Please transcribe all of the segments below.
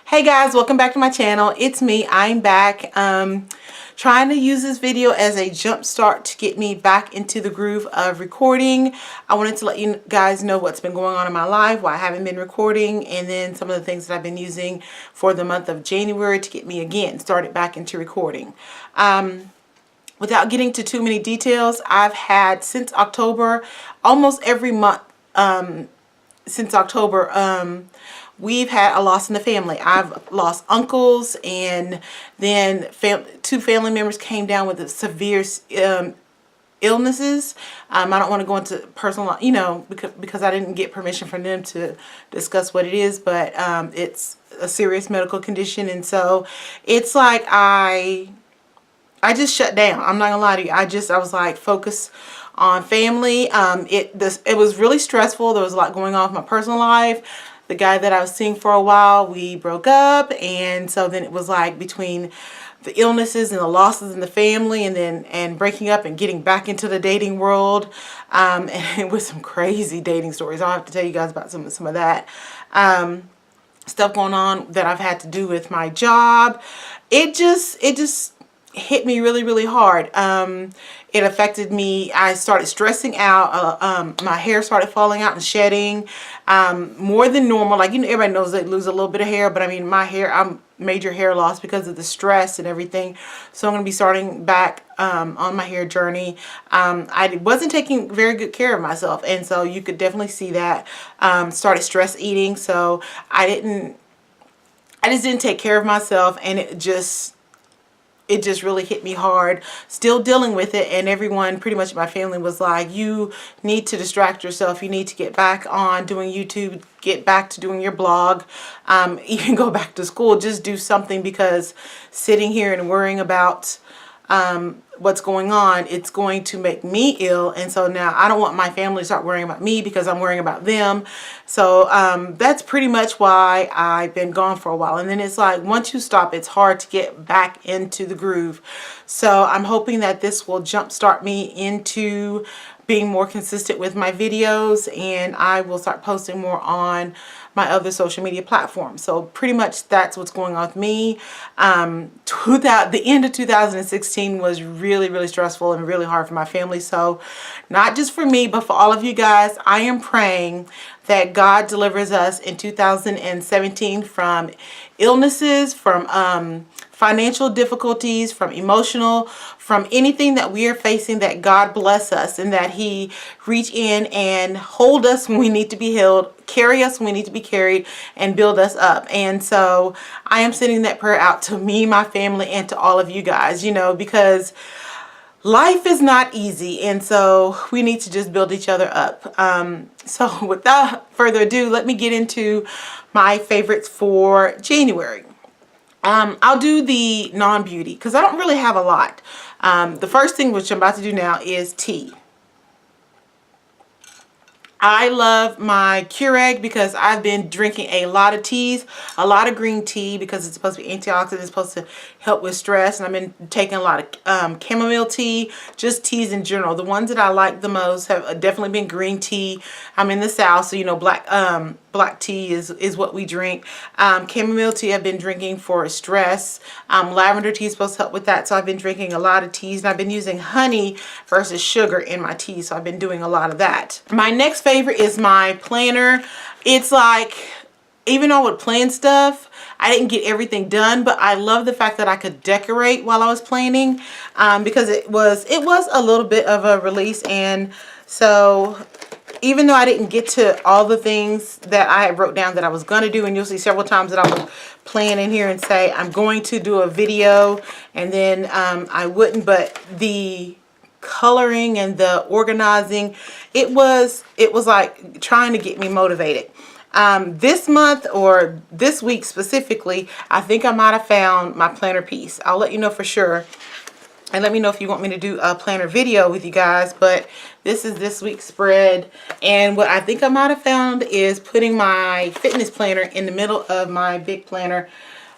Hey guys, welcome back to my channel. It's me. I'm back. Trying to use this video as a jump start to get me back into the groove of recording. I wanted to let you guys know what's been going on in my life, why I haven't been recording, and then some of the things that I've been using for the month of January to get me again started back into recording. Without getting to too many details, I've had since October, almost every month since October, we've had a loss in the family. I've lost uncles, and then two family members came down with severe illnesses. I don't want to go into personal, because I didn't get permission from them to discuss what it is, but it's a serious medical condition, and so it's like I just shut down. I'm not gonna lie to you. I was like, focus on family. It was really stressful. There was a lot going on with my personal life. The guy that I was seeing for a while, we broke up, and so then it was like between the illnesses and the losses in the family, and breaking up and getting back into the dating world, and it was some crazy dating stories. I'll have to tell you guys about some of that stuff going on that I've had to do with my job. It just hit me really hard. It affected me. I started stressing out. My hair started falling out and shedding more than normal. Like, everybody knows they lose a little bit of hair, but I mean, my hair, I'm major hair loss because of the stress and everything. So I'm going to be starting back on my hair journey. I wasn't taking very good care of myself, and so you could definitely see that. Started stress eating, so I just didn't take care of myself, and it just really hit me hard. Still dealing with it, and everyone pretty much in my family was like, you need to distract yourself. You need to get back on doing YouTube, get back to doing your blog, even go back to school. Just do something, because sitting here and worrying about what's going on, it's going to make me ill. And so now I don't want my family to start worrying about me, because I'm worrying about them. So that's pretty much why I've been gone for a while. And then it's like, once you stop, it's hard to get back into the groove. So I'm hoping that this will jumpstart me into being more consistent with my videos, and I will start posting more on my other social media platforms. So pretty much that's what's going on with me. The end of 2016 was really stressful and really hard for my family. So not just for me, but for all of you guys, I am praying that God delivers us in 2017 from illnesses, from financial difficulties, from emotional, from anything that we are facing, that God bless us, and that He reach in and hold us when we need to be held, carry us when we need to be carried, and build us up. And so I am sending that prayer out to me, my family, and to all of you guys, because life is not easy, and so we need to just build each other up. So without further ado, let me get into my favorites for January. I'll do the non-beauty, because I don't really have a lot. The first thing, which I'm about to do now, is tea. I love my Keurig, because I've been drinking a lot of teas, a lot of green tea, because it's supposed to be antioxidant, it's supposed to help with stress, and I've been taking a lot of chamomile tea, just teas in general. The ones that I like the most have definitely been green tea. I'm in the South, so black tea is what we drink. Chamomile tea I've been drinking for stress. Lavender tea is supposed to help with that, so I've been drinking a lot of teas, and I've been using honey versus sugar in my tea, so I've been doing a lot of that. My next favorite is my planner. It's like, even though I would plan stuff, I didn't get everything done, but I love the fact that I could decorate while I was planning, because it was a little bit of a release. And so even though I didn't get to all the things that I wrote down that I was going to do, and you'll see several times that I would plan in here and say I'm going to do a video, and then I wouldn't, but the coloring and the organizing, it was like trying to get me motivated. This month, or this week specifically, I think I might have found my planner piece. I'll let you know for sure, and let me know if you want me to do a planner video with you guys. But this is this week's spread, and what I think I might have found is putting my fitness planner in the middle of my big planner.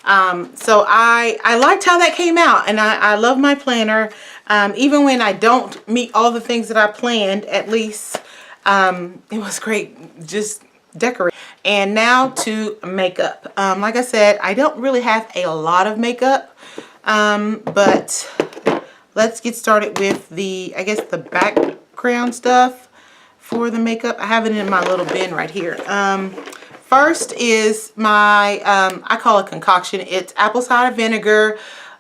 So I liked how that came out, and I love my planner. Even when I don't meet all the things that I planned, at least it was great just decorate. And now to makeup. Like I said, I don't really have a lot of makeup, but let's get started with the, I guess, the background stuff for the makeup. I have it in my little bin right here. First is my, I call it concoction. It's apple cider vinegar,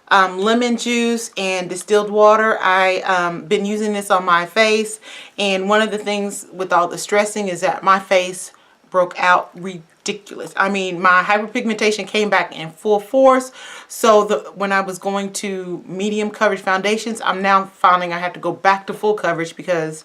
lemon juice, and distilled water. I been using this on my face, and one of the things with all the stressing is that my face broke out ridiculous. I mean, my hyperpigmentation came back in full force. So when I was going to medium coverage foundations, I'm now finding I have to go back to full coverage because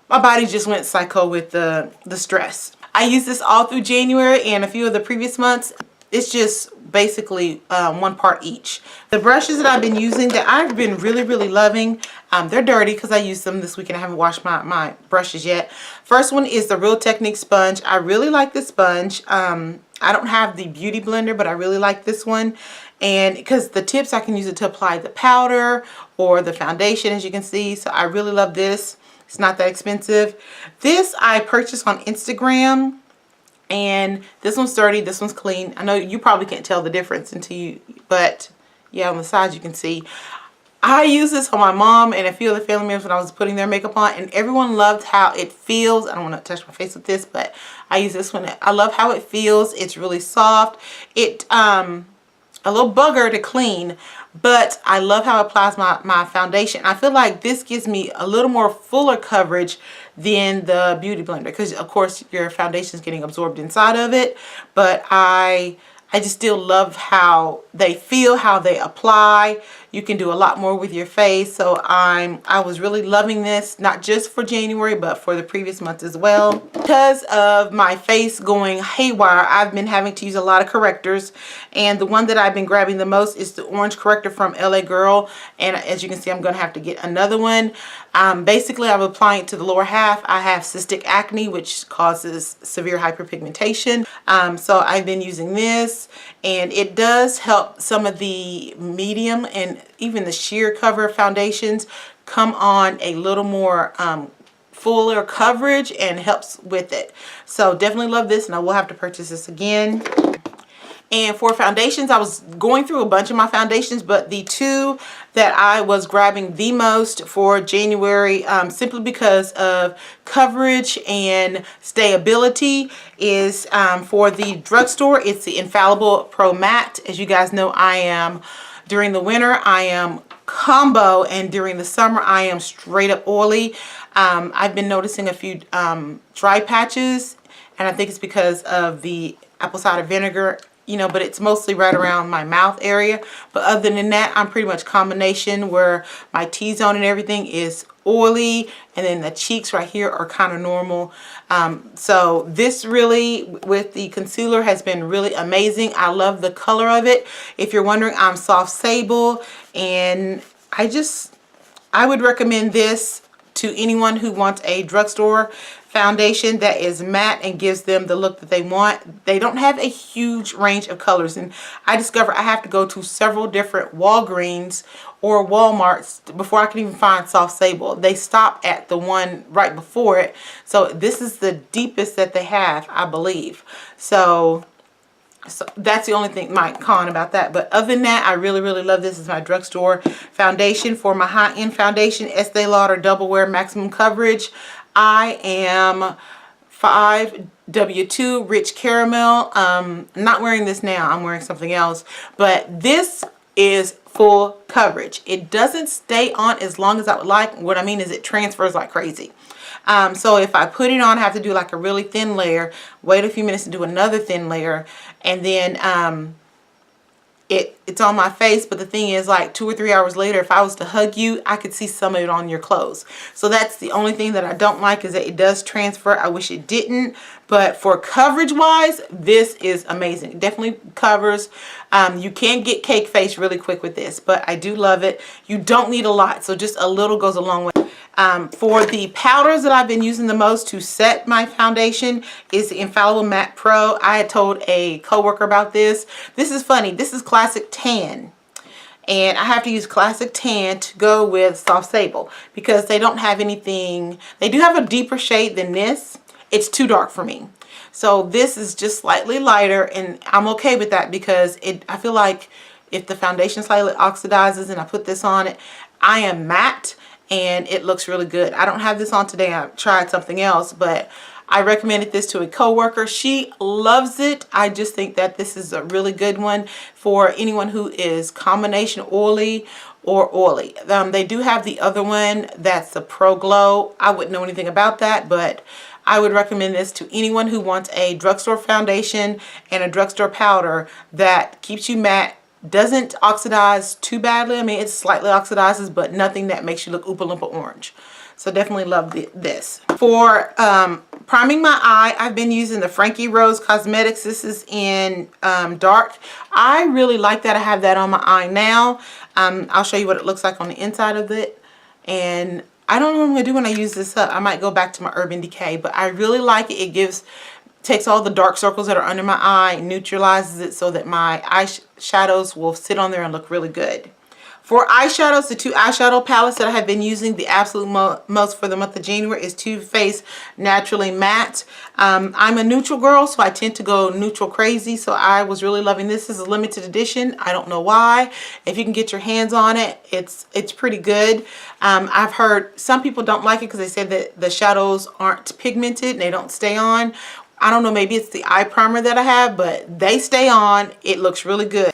my body just went psycho with the stress. I used this all through January and a few of the previous months. It's just basically one part each. The brushes that I've been using that I've been really loving, they're dirty because I used them this week and I haven't washed my brushes yet. First one is the Real Technique sponge. I really like this sponge. I don't have the Beauty Blender, but I really like this one. And because the tips, I can use it to apply the powder or the foundation, as you can see. So I really love this. It's not that expensive. This I purchased on Instagram, and this one's dirty, this one's clean. I know you probably can't tell the difference until you, but yeah, on the sides you can see. I use this on my mom and a few other family members when I was putting their makeup on, and everyone loved how it feels. I don't want to touch my face with this, but I use this one. I love how it feels. It's really soft. It a little bugger to clean, but I love how it applies my foundation. I feel like this gives me a little more fuller coverage than the Beauty Blender, because of course your foundation is getting absorbed inside of it, but I just still love how they feel, how they apply. You can do a lot more with your face. So I was really loving this, not just for January, but for the previous months as well. Because of my face going haywire, I've been having to use a lot of correctors. And the one that I've been grabbing the most is the orange corrector from LA Girl. And as you can see, I'm going to have to get another one. Basically, I'm applying it to the lower half. I have cystic acne, which causes severe hyperpigmentation. So I've been using this, and it does help some of the medium and even the sheer cover foundations come on a little more fuller coverage, and helps with it. So definitely love this, and I will have to purchase this again. And for foundations, I was going through a bunch of my foundations, but the two that I was grabbing the most for January, simply because of coverage and stayability, is for the drugstore. It's the Infallible Pro Matte. As you guys know, during the winter, I am combo, and during the summer, I am straight up oily. I've been noticing a few dry patches, and I think it's because of the apple cider vinegar, you know, but it's mostly right around my mouth area. But other than that, I'm pretty much combination, where my T-zone and everything is oily, and then the cheeks right here are kind of normal. So this really, with the concealer, has been really amazing. I love the color of it. If you're wondering, I'm soft sable, and I would recommend this to anyone who wants a drugstore foundation that is matte and gives them the look that they want. They don't have a huge range of colors, and I discovered I have to go to several different Walgreens or Walmarts before I can even find soft sable. They stop at the one right before it. So this is the deepest that they have, I believe. So that's the only thing, my con about that. But other than that, I really love this. As my drugstore foundation. For my high-end foundation, Estee Lauder Double Wear Maximum Coverage, I am 5W2 Rich Caramel. I'm not wearing this now. I'm wearing something else. But this is full coverage. It doesn't stay on as long as I would like. What I mean is it transfers like crazy. So if I put it on, I have to do like a really thin layer, wait a few minutes to do another thin layer, and then it's on my face. But the thing is, like 2 or 3 hours later, if I was to hug you, I could see some of it on your clothes. So that's the only thing that I don't like, is that it does transfer. I wish it didn't. But for coverage wise, this is amazing. It definitely covers. You can get cake face really quick with this, but I do love it. You don't need a lot, so just a little goes a long way. For the powders that I've been using the most to set my foundation is the Infallible Matte Pro. I had told a coworker about this. This is funny. This is Classic Tan. And I have to use Classic Tan to go with Soft Sable, because they don't have anything. They do have a deeper shade than this. it's too dark for me. So this is just slightly lighter, and I'm okay with that because I feel like if the foundation slightly oxidizes and I put this on it, I am matte and it looks really good. I don't have this on today. I tried something else, but I recommended this to a coworker. She loves it. I just think that this is a really good one for anyone who is combination oily or oily. They do have the other one that's the Pro Glow. I wouldn't know anything about that, but I would recommend this to anyone who wants a drugstore foundation and a drugstore powder that keeps you matte, doesn't oxidize too badly. I mean, it slightly oxidizes, but nothing that makes you look Oompa Loompa orange. So definitely love this. For priming my eye, I've been using the Frankie Rose Cosmetics. This is in dark. I really like that. I have that on my eye now. I'll show you what it looks like on the inside of it. And I don't know what I'm going to do when I use this up. I might go back to my Urban Decay, but I really like it. It takes all the dark circles that are under my eye, neutralizes it so that my eyeshadows will sit on there and look really good. For eyeshadows, the two eyeshadow palettes that I have been using the absolute most for the month of January is Too Faced Naturally Matte. I'm a neutral girl, so I tend to go neutral crazy, so I was really loving this. This is a limited edition. I don't know why. If you can get your hands on it, it's pretty good. I've heard some people don't like it because they said that the shadows aren't pigmented and they don't stay on. I don't know, maybe it's the eye primer that I have, but they stay on. It looks really good.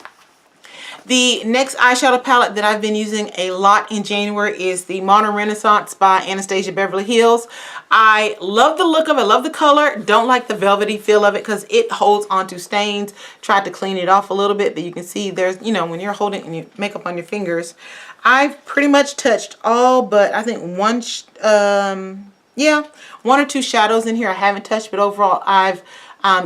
The next eyeshadow palette that I've been using a lot in January is the Modern Renaissance by Anastasia Beverly Hills. I love the look of it, love the color, don't like the velvety feel of it because it holds onto stains. Tried to clean it off a little bit, but you can see there's, you know, when you're holding and you makeup on your fingers. I've pretty much touched all but I think one or two shadows in here I haven't touched, but overall I've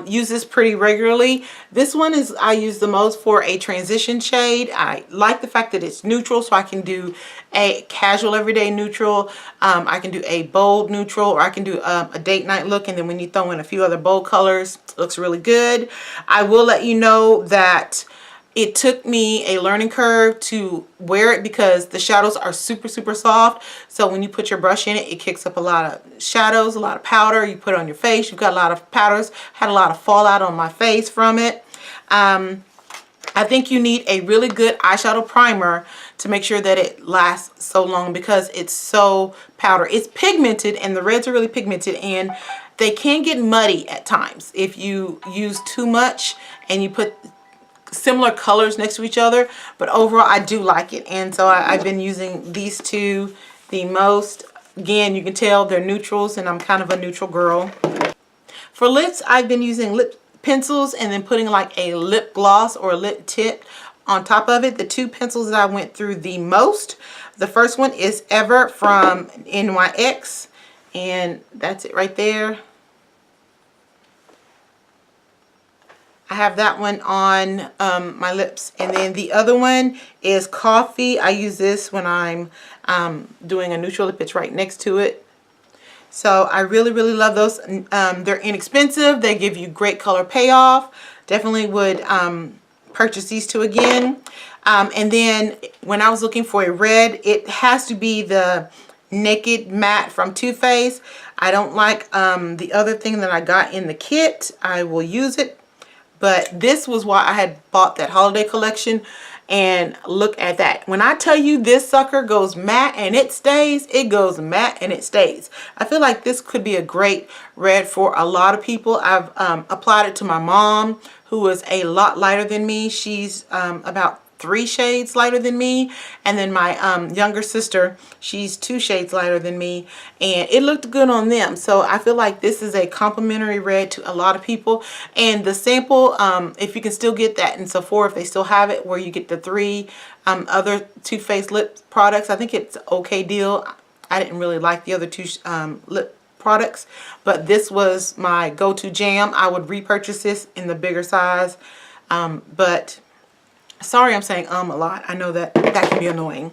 use this pretty regularly. This one is I use the most for a transition shade. I like the fact that it's neutral, so I can do a casual everyday neutral. I can do a bold neutral, or I can do a date night look, and then when you throw in a few other bold colors, it looks really good. I will let you know that it took me a learning curve to wear it because the shadows are super, super soft. So when you put your brush in it, it kicks up a lot of shadows, a lot of powder. You put it on your face, you've got a lot of powders. Had a lot of fallout on my face from it. I think you need a really good eyeshadow primer to make sure that it lasts so long because it's so powder. It's pigmented and the reds are really pigmented and they can get muddy at times if you use too much and you put similar colors next to each other, but overall I do like it, and so I've been using these two the most. Again, you can tell they're neutrals and I'm kind of a neutral girl. For lips, I've been using lip pencils and then putting like a lip gloss or a lip tip on top of it. The two pencils that I went through the most, the first one is Ever from NYX, and that's it right there. I have that one on my lips, and then the other one is Coffee. I use this when I'm doing a neutral lip. It's right next to it. So I really, really love those. They're inexpensive. They give you great color payoff. Definitely would purchase these two again. And then when I was looking for a red, it has to be the Naked Matte from Too Faced. I don't like the other thing that I got in the kit. I will use it. But this was why I had bought that holiday collection, and look at that. When I tell you this sucker goes matte and it stays, it goes matte and it stays. I feel like this could be a great red for a lot of people. I've applied it to my mom, who is a lot lighter than me. She's about 3 shades lighter than me, and then my younger sister, she's 2 shades lighter than me, and it looked good on them. So I feel like this is a complimentary red to a lot of people. And the sample, if you can still get that in Sephora, if they still have it, where you get the 3 other Too Faced lip products, I think it's an okay deal. I didn't really like the other 2 lip products, but this was my go-to jam. I would repurchase this in the bigger size, but sorry I'm saying a lot. I know that can be annoying.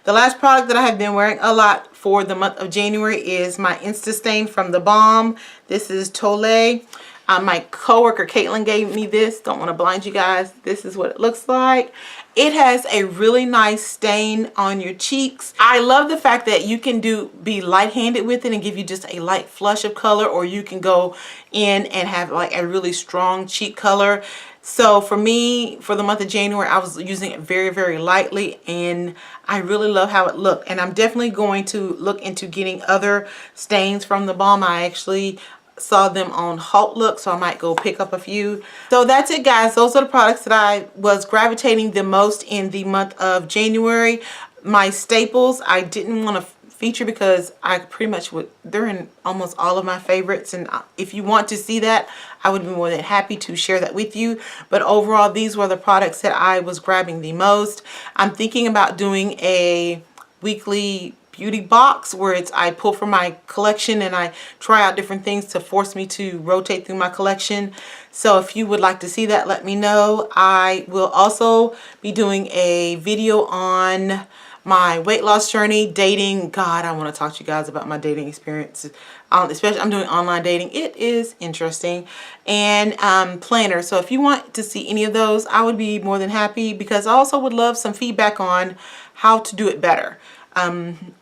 The last product that I have been wearing a lot for the month of January is my Insta Stain from The Balm. This is Tolay. My coworker Caitlin gave me this. Don't want to blind you guys. This is what it looks like. It has a really nice stain on your cheeks. I love the fact that you can be light-handed with it and give you just a light flush of color, or you can go in and have like a really strong cheek color. So for me, for the month of January, I was using it very, very lightly, and I really love how it looked. And I'm definitely going to look into getting other stains from The Balm. I actually saw them on Halt Look, so I might go pick up a few. So that's it, guys. Those are the products that I was gravitating the most in the month of January. My staples I didn't want to feature because I pretty much they're in almost all of my favorites, and if you want to see that, I would be more than happy to share that with you. But overall, these were the products that I was grabbing the most. I'm thinking about doing a weekly beauty box where I pull from my collection and I try out different things to force me to rotate through my collection. So if you would like to see that, let me know. I will also be doing a video on my weight loss journey, dating. God, I want to talk to you guys about my dating experience. Especially I'm doing online dating. It is interesting. And planner. So if you want to see any of those, I would be more than happy, because I also would love some feedback on how to do it better.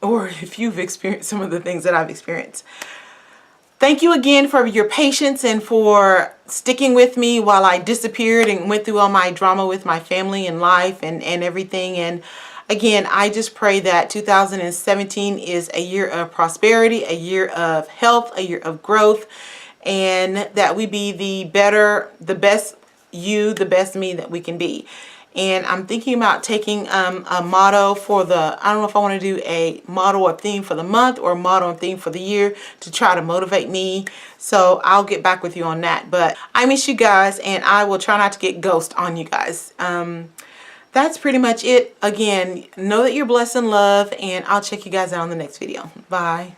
Or if you've experienced some of the things that I've experienced. Thank you again for your patience and for sticking with me while I disappeared and went through all my drama with my family and life and everything. And again, I just pray that 2017 is a year of prosperity, a year of health, a year of growth, and that we be the best you, the best me that we can be. And I'm thinking about taking a motto for I don't know if I want to do a motto or theme for the month or a motto and theme for the year to try to motivate me. So I'll get back with you on that. But I miss you guys, and I will try not to get ghost on you guys. That's pretty much it. Again, know that you're blessed in love, and I'll check you guys out on the next video. Bye.